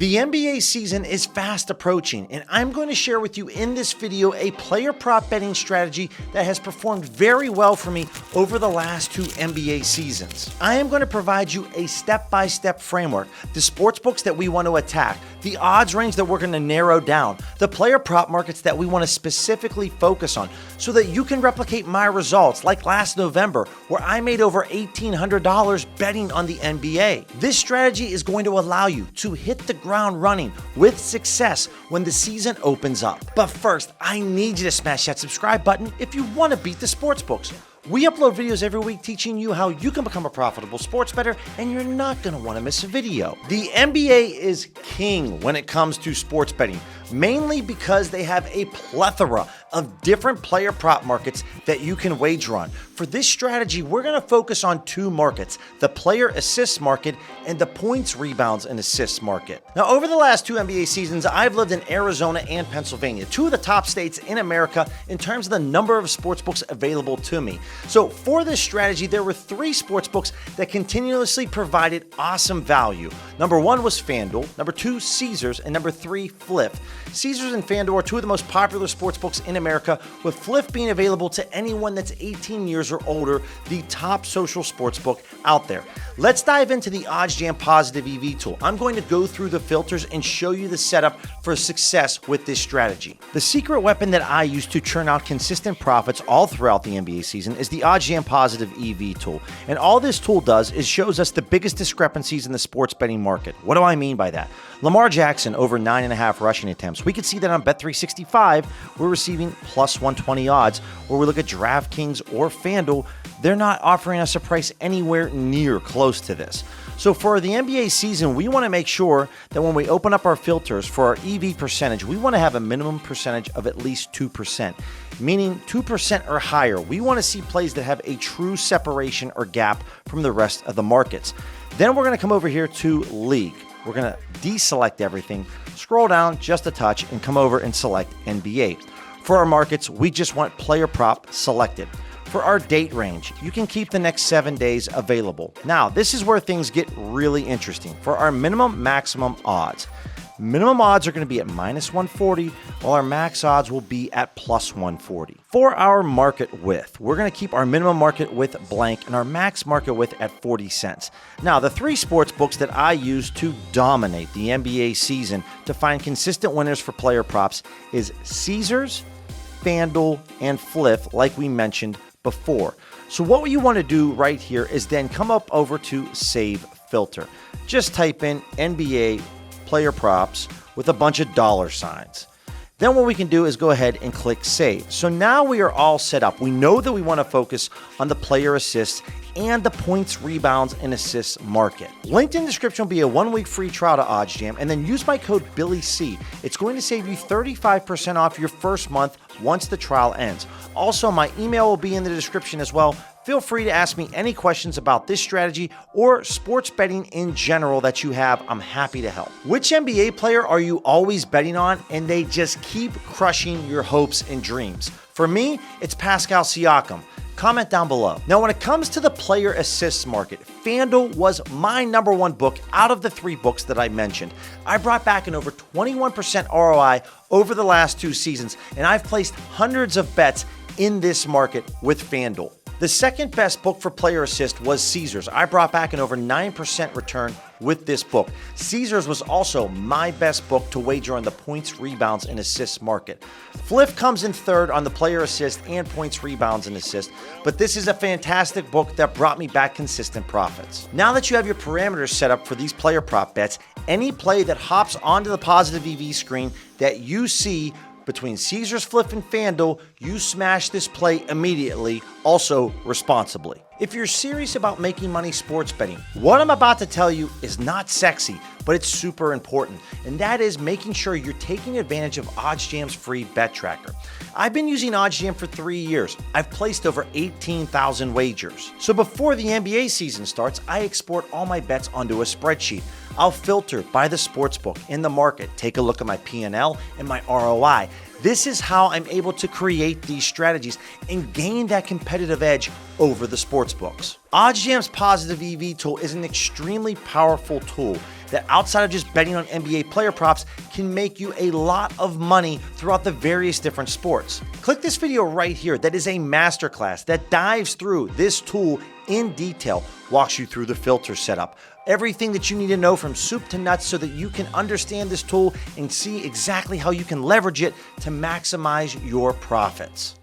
The NBA season is fast approaching, and I'm going to share with you in this video a player prop betting strategy that has performed very well for me over the last 2 NBA seasons. I am going to provide you a step-by-step framework, the sportsbooks that we want to attack, the odds range that we're going to narrow down, the player prop markets that we want to specifically focus on, so that you can replicate my results like last November, where I made over $1,800 betting on the NBA. This strategy is going to allow you to hit the ground running with success when the season opens up. But first, I need you to smash that subscribe button if you want to beat the sportsbooks. We upload videos every week teaching you how you can become a profitable sports bettor, and you're not going to want to miss a video. The NBA is king when it comes to sports betting, mainly because they have a plethora of different player prop markets that you can wager on. For this strategy, we're going to focus on 2 markets, the player assists market and the points, rebounds, and assists market. Now, over the last 2 NBA seasons, I've lived in Arizona and Pennsylvania, 2 of the top states in America in terms of the number of sportsbooks available to me. So for this strategy, there were 3 sportsbooks that continuously provided awesome value. Number 1 was FanDuel, number 2, Caesars, and number 3, Flip. Caesars and FanDuel are 2 of the most popular sportsbooks in America, with Flip being available to anyone that's 18 years or older, the top social sportsbook out there. Let's dive into the OddsJam Positive EV tool. I'm going to go through the filters and show you the setup for success with this strategy. The secret weapon that I use to churn out consistent profits all throughout the NBA season is the OddsJam Positive EV tool. And all this tool does is shows us the biggest discrepancies in the sports betting market. What do I mean by that? Lamar Jackson over 9.5 rushing attempts. We can see that on Bet365, we're receiving plus 120 odds. Where we look at DraftKings or FanDuel, they're not offering us a price anywhere near close to this. So for the NBA season, we want to make sure that when we open up our filters for our EV percentage, we want to have a minimum percentage of at least 2%, meaning 2% or higher. We want to see plays that have a true separation or gap from the rest of the markets. Then we're going to come over here to League. We're going to deselect everything, scroll down just a touch, and come over and select NBA. For our markets, we just want player prop selected. For our date range, you can keep the next 7 days available. Now, this is where things get really interesting. For our minimum maximum odds, minimum odds are going to be at -140, while our max odds will be at +140. For our market width, we're going to keep our minimum market width blank and our max market width at 40 cents. Now, the 3 sports books that I use to dominate the NBA season to find consistent winners for player props is Caesars, FanDuel, and Flip, like we mentioned before. So what you want to do right here is then come up over to Save Filter. Just type in NBA player props with a bunch of dollar signs. Then what we can do is go ahead and click Save. So now we are all set up. We know that we want to focus on the player assists and the points, rebounds, and assists market. Linked in the description will be a 1-week free trial to OddsJam, and then use my code BILLYC. It's going to save you 35% off your first month once the trial ends. Also, my email will be in the description as well. Feel free to ask me any questions about this strategy or sports betting in general that you have. I'm happy to help. Which NBA player are you always betting on and they just keep crushing your hopes and dreams? For me, it's Pascal Siakam. Comment down below. Now, when it comes to the player assists market, FanDuel was my #1 book out of the 3 books that I mentioned. I brought back an over 21% ROI over the last 2 seasons, and I've placed hundreds of bets in this market with FanDuel. The second best book for player assist was Caesars. I brought back an over 9% return with this book. Caesars was also my best book to wager on the points, rebounds, and assists market. Flip comes in 3rd on the player assist and points, rebounds, and assists, but this is a fantastic book that brought me back consistent profits. Now that you have your parameters set up for these player prop bets, any play that hops onto the positive EV screen that you see between Caesars, Flip, and FanDuel, you smash this play immediately, also responsibly. If you're serious about making money sports betting, what I'm about to tell you is not sexy, but it's super important, and that is making sure you're taking advantage of OddsJam's free bet tracker. I've been using OddsJam for 3 years. I've placed over 18,000 wagers. So before the NBA season starts, I export all my bets onto a spreadsheet. I'll filter by the sportsbook in the market, take a look at my P&L and my ROI. This is how I'm able to create these strategies and gain that competitive edge over the sportsbooks. OddsJam's positive EV tool is an extremely powerful tool that, outside of just betting on NBA player props, can make you a lot of money throughout the various different sports. Click this video right here that is a masterclass that dives through this tool in detail, walks you through the filter setup, everything that you need to know from soup to nuts so that you can understand this tool and see exactly how you can leverage it to maximize your profits.